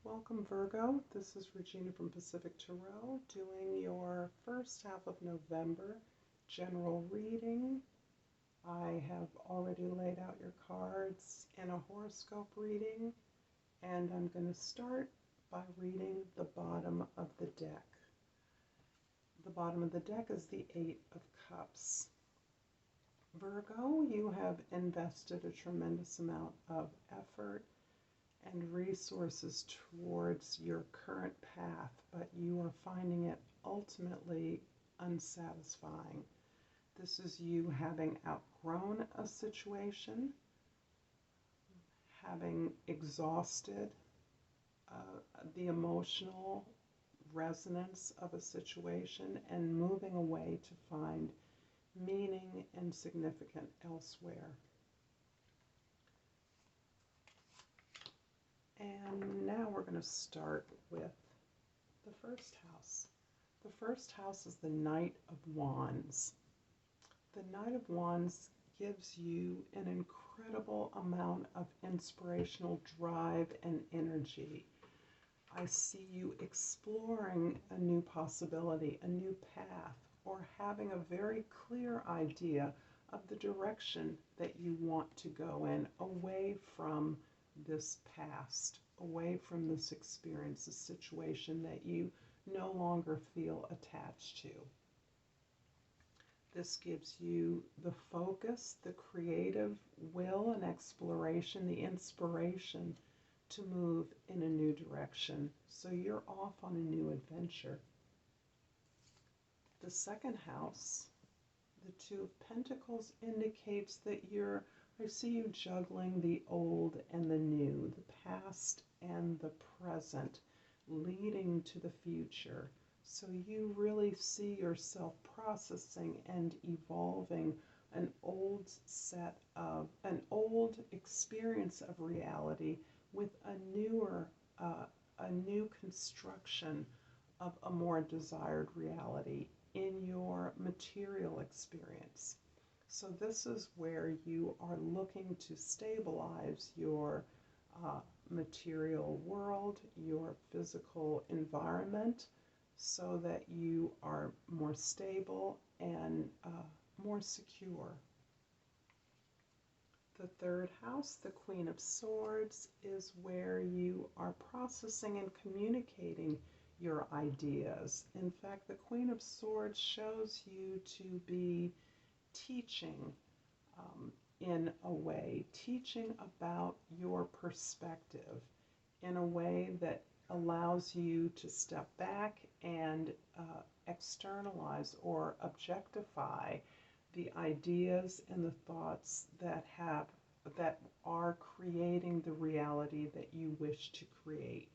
Welcome, Virgo. This is Regina from Pacific Tarot doing your first half of November general reading. I have already laid out your cards in a horoscope reading, and I'm going to start by reading the bottom of the deck. The bottom of the deck is the Eight of Cups. Virgo, you have invested a tremendous amount of effort and resources towards your current path, but you are finding it ultimately unsatisfying. This is you having outgrown a situation, having exhausted the emotional resonance of a situation, and moving away to find meaning and significance elsewhere. And now we're going to start with the first house. The first house is the Knight of Wands. The Knight of Wands gives you an incredible amount of inspirational drive and energy. I see you exploring a new possibility, a new path, or having a very clear idea of the direction that you want to go in, away from this past, away from this experience, this situation that you no longer feel attached to. This gives you the focus, the creative will and exploration, the inspiration to move in a new direction. So you're off on a new adventure. The second house, the Two of Pentacles, indicates that I see you juggling the old and the new, the past and the present, leading to the future. So you really see yourself processing and evolving an old experience of reality with a new construction of a more desired reality in your material experience. So this is where you are looking to stabilize your material world, your physical environment, so that you are more stable and more secure. The third house, the Queen of Swords, is where you are processing and communicating your ideas. In fact, the Queen of Swords shows you to be teaching in a way, teaching about your perspective in a way that allows you to step back and externalize or objectify the ideas and the thoughts that are creating the reality that you wish to create.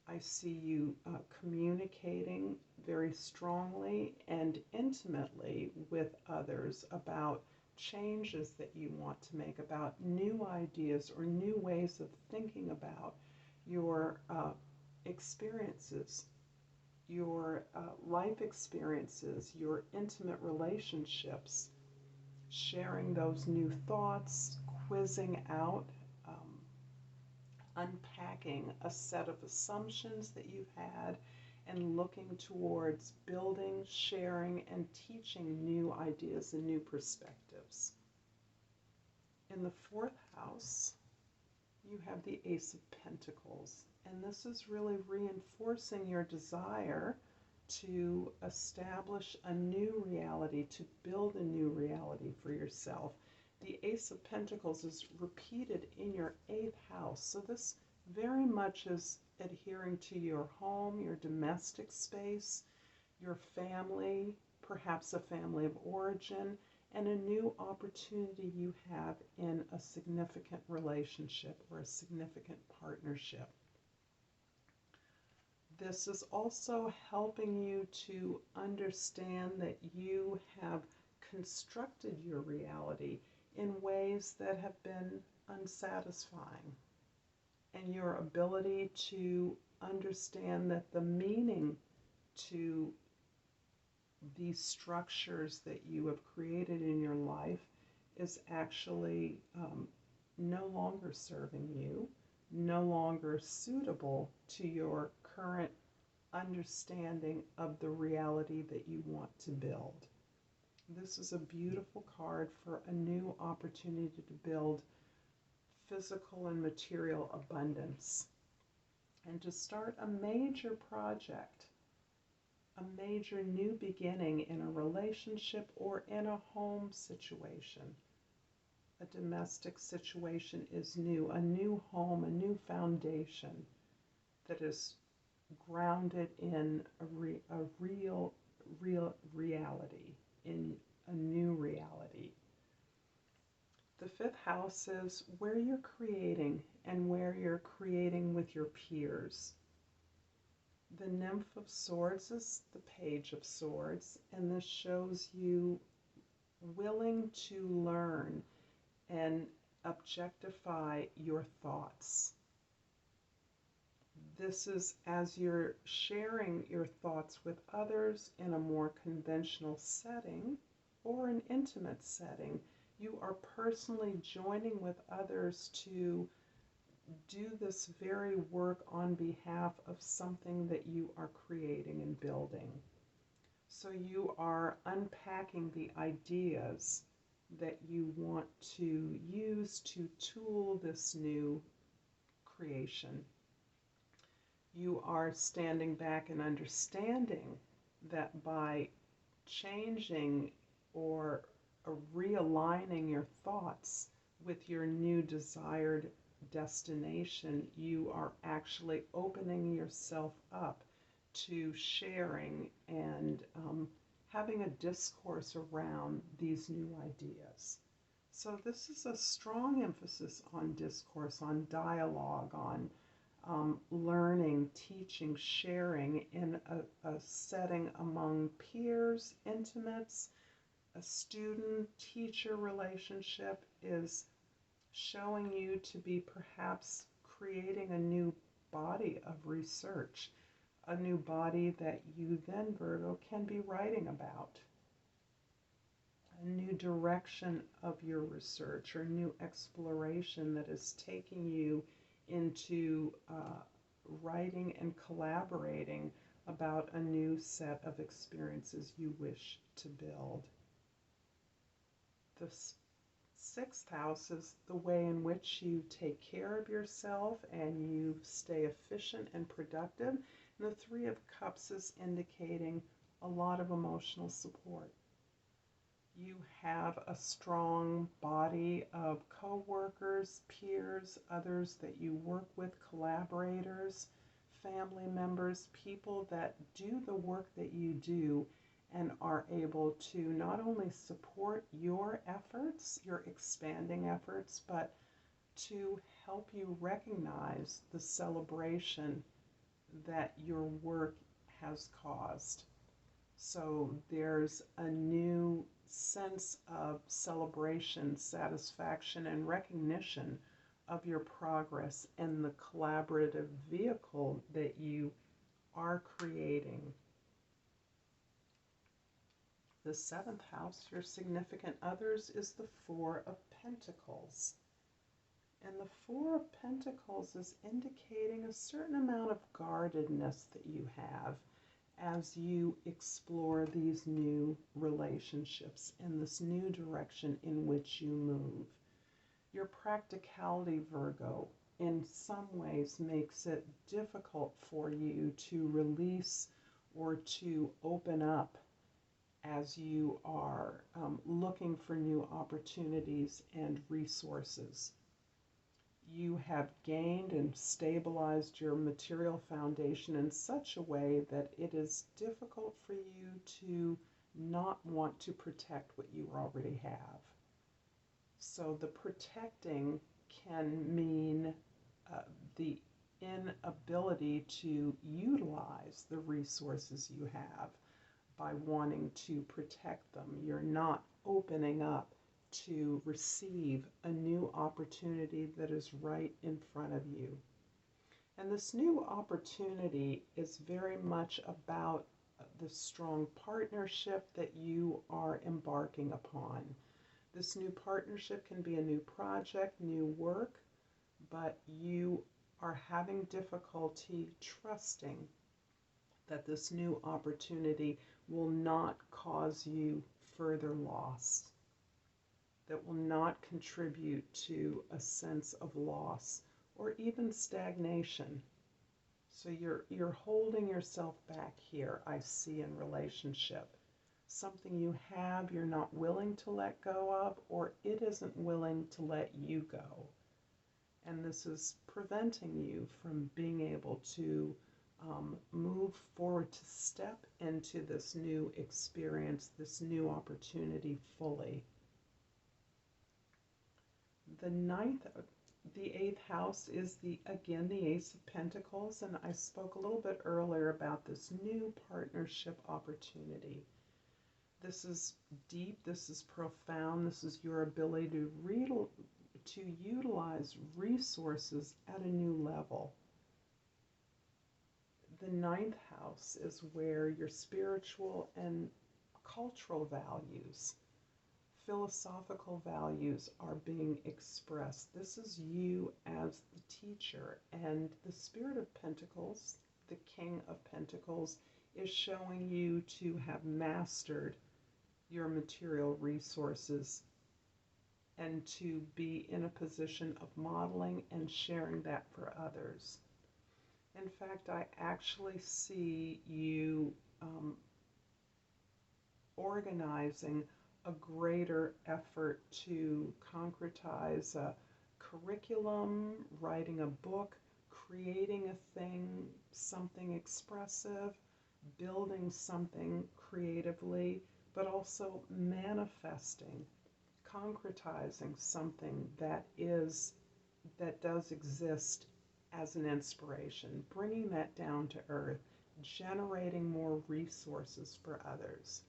I see you communicating very strongly and intimately with others about changes that you want to make, about new ideas or new ways of thinking about your experiences, your life experiences, your intimate relationships, sharing those new thoughts, quizzing out, unpacking a set of assumptions that you've had, and looking towards building, sharing, and teaching new ideas and new perspectives. In the fourth house, you have the Ace of Pentacles, and this is really reinforcing your desire to establish a new reality, to build a new reality for yourself. The Ace of Pentacles is repeated in your 8th house, so this very much is adhering to your home, your domestic space, your family, perhaps a family of origin, and a new opportunity you have in a significant relationship or a significant partnership. This is also helping you to understand that you have constructed your reality in ways that have been unsatisfying, and your ability to understand that the meaning to these structures that you have created in your life is actually no longer serving you, no longer suitable to your current understanding of the reality that you want to build. This is a beautiful card for a new opportunity to build physical and material abundance and to start a major project, a major new beginning in a relationship or in a home situation. A domestic situation is new, a new home, a new foundation that is grounded in a real reality, in a new reality. The fifth house is where you're creating and where you're creating with your peers. The Nymph of Swords is the Page of Swords, and this shows you willing to learn and objectify your thoughts. This is as you're sharing your thoughts with others in a more conventional setting or an intimate setting. You are personally joining with others to do this very work on behalf of something that you are creating and building. So you are unpacking the ideas that you want to use to tool this new creation. You are standing back and understanding that by changing or realigning your thoughts with your new desired destination, you are actually opening yourself up to sharing and having a discourse around these new ideas. So this is a strong emphasis on discourse, on dialogue, on learning, teaching, sharing in a setting among peers, intimates. A student-teacher relationship is showing you to be perhaps creating a new body of research, a new body that you then, Virgo, can be writing about. A new direction of your research or new exploration that is taking you into writing and collaborating about a new set of experiences you wish to build. The sixth house is the way in which you take care of yourself and you stay efficient and productive. And the Three of Cups is indicating a lot of emotional support. You have a strong body of co-workers, peers, others that you work with, collaborators, family members, people that do the work that you do and are able to not only support your efforts, your expanding efforts, but to help you recognize the celebration that your work has caused. So there's a new sense of celebration, satisfaction, and recognition of your progress and the collaborative vehicle that you are creating. The seventh house, your significant others, is the Four of Pentacles. And the Four of Pentacles is indicating a certain amount of guardedness that you have as you explore these new relationships in this new direction in which you move. Your practicality, Virgo, in some ways makes it difficult for you to release or to open up as you are looking for new opportunities and resources. You have gained and stabilized your material foundation in such a way that it is difficult for you to not want to protect what you already have. So the protecting can mean the inability to utilize the resources you have by wanting to protect them. You're not opening up to receive a new opportunity that is right in front of you. And this new opportunity is very much about the strong partnership that you are embarking upon. This new partnership can be a new project, new work, but you are having difficulty trusting that this new opportunity will not cause you further loss, that will not contribute to a sense of loss or even stagnation. So you're holding yourself back here, I see, in relationship. Something you have you're not willing to let go of, or it isn't willing to let you go. And this is preventing you from being able to move forward, to step into this new experience, this new opportunity fully. The eighth house is again the Ace of Pentacles, and I spoke a little bit earlier about this new partnership opportunity. This is deep, this is profound, this is your ability to utilize resources at a new level. The ninth house is where your spiritual and cultural values, philosophical values are being expressed. This is you as the teacher, and the Spirit of Pentacles, the King of Pentacles, is showing you to have mastered your material resources and to be in a position of modeling and sharing that for others. In fact, I actually see you organizing a greater effort to concretize a curriculum, writing a book, creating a thing, something expressive, building something creatively, but also manifesting, concretizing something that does exist as an inspiration, bringing that down to earth, generating more resources for others.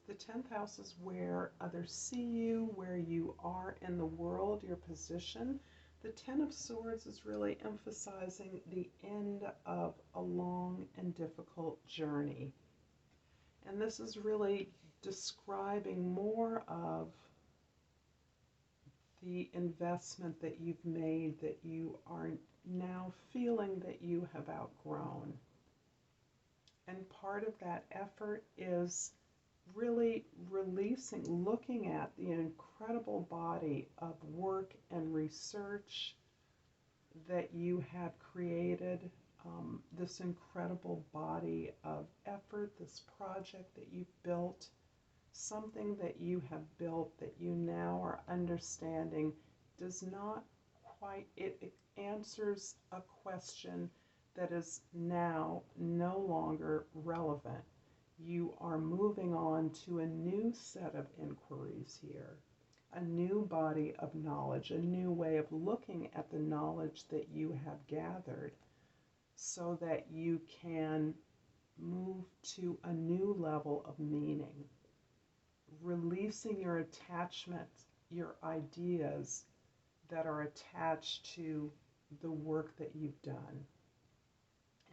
The 10th house is where others see you, where you are in the world, your position. The 10 of Swords is really emphasizing the end of a long and difficult journey. And this is really describing more of the investment that you've made, that you are now feeling that you have outgrown. And part of that effort is really releasing, looking at the incredible body of work and research that you have created, this incredible body of effort, this project that you've built, something that you have built that you now are understanding does not quite, it answers a question that is now no longer relevant. You are moving on to a new set of inquiries here, a new body of knowledge, a new way of looking at the knowledge that you have gathered so that you can move to a new level of meaning, releasing your attachment, your ideas that are attached to the work that you've done,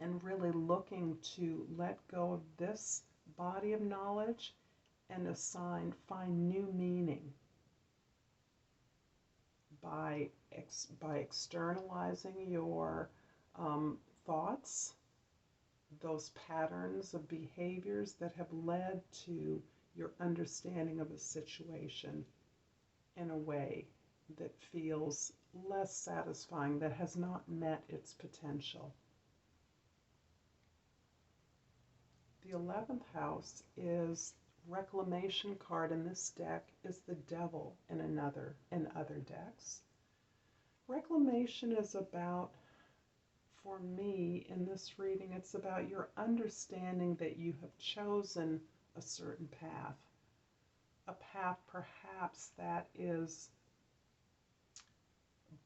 and really looking to let go of this body of knowledge and find new meaning by externalizing your thoughts, those patterns of behaviors that have led to your understanding of a situation in a way that feels less satisfying, that has not met its potential. The 11th house is reclamation card in this deck is the Devil in other decks. Reclamation is about, for me in this reading, it's about your understanding that you have chosen a certain path. A path perhaps that is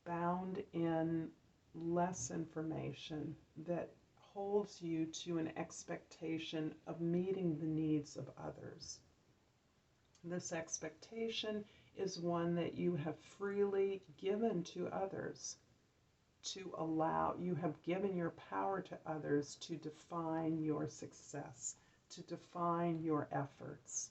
bound in less information, that holds you to an expectation of meeting the needs of others. This expectation is one that you have freely given to others, to allow, you have given your power to others to define your success, to define your efforts.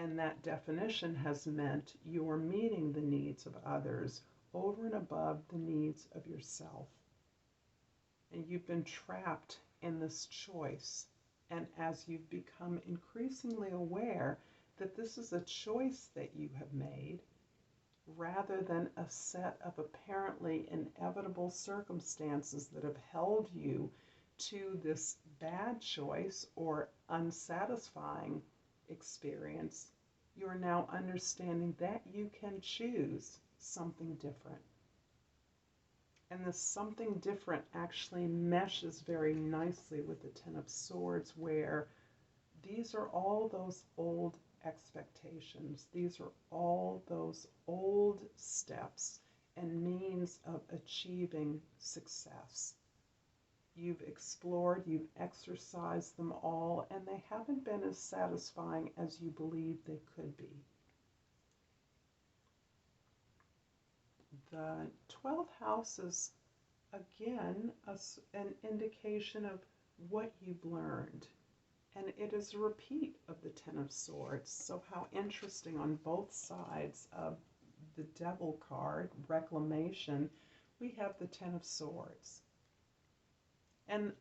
And that definition has meant you're meeting the needs of others over and above the needs of yourself. And you've been trapped in this choice. And as you've become increasingly aware that this is a choice that you have made, rather than a set of apparently inevitable circumstances that have held you to this bad choice or unsatisfying experience, you are now understanding that you can choose something different. And this something different actually meshes very nicely with the Ten of Swords, where these are all those old expectations. These are all those old steps and means of achieving success. You've explored, you've exercised them all, and they haven't been as satisfying as you believed they could be. The 12th house is, again, an indication of what you've learned. And it is a repeat of the Ten of Swords. So how interesting, on both sides of the Devil card, reclamation, we have the Ten of Swords. And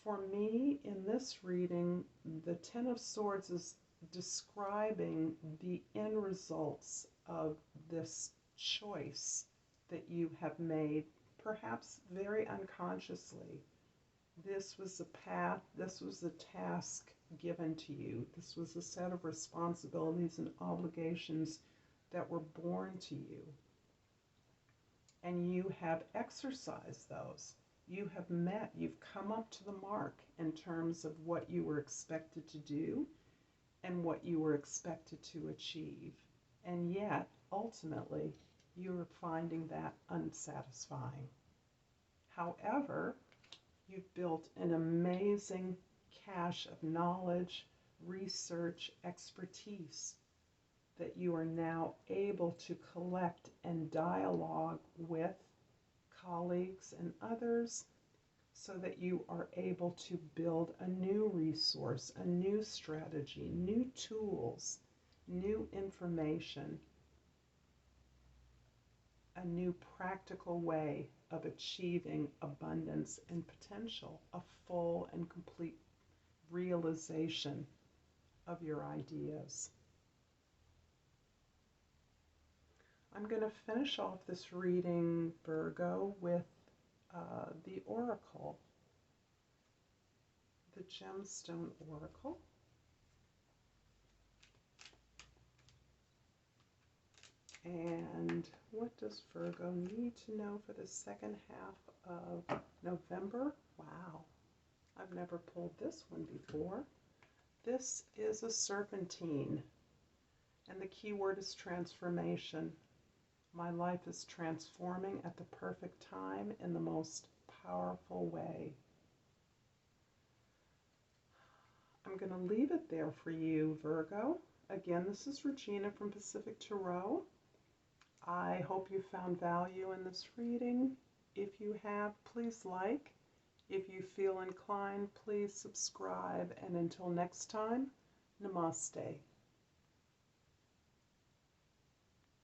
for me, in this reading, the Ten of Swords is describing the end results of this choice that you have made, perhaps very unconsciously. This was a path, this was a task given to you. This was a set of responsibilities and obligations that were born to you. And you have exercised those. You have met, you've come up to the mark in terms of what you were expected to do and what you were expected to achieve. And yet, ultimately, you're finding that unsatisfying. However, you've built an amazing cache of knowledge, research, expertise that you are now able to collect and dialogue with colleagues and others, so that you are able to build a new resource, a new strategy, new tools, new information, a new practical way of achieving abundance and potential, a full and complete realization of your ideas. I'm going to finish off this reading, Virgo, with the Oracle, the Gemstone Oracle. And what does Virgo need to know for the second half of November? Wow, I've never pulled this one before. This is a serpentine, and the key word is transformation. My life is transforming at the perfect time in the most powerful way. I'm going to leave it there for you, Virgo. Again, this is Regina from Pacific Tarot. I hope you found value in this reading. If you have, please like. If you feel inclined, please subscribe. And until next time, Namaste.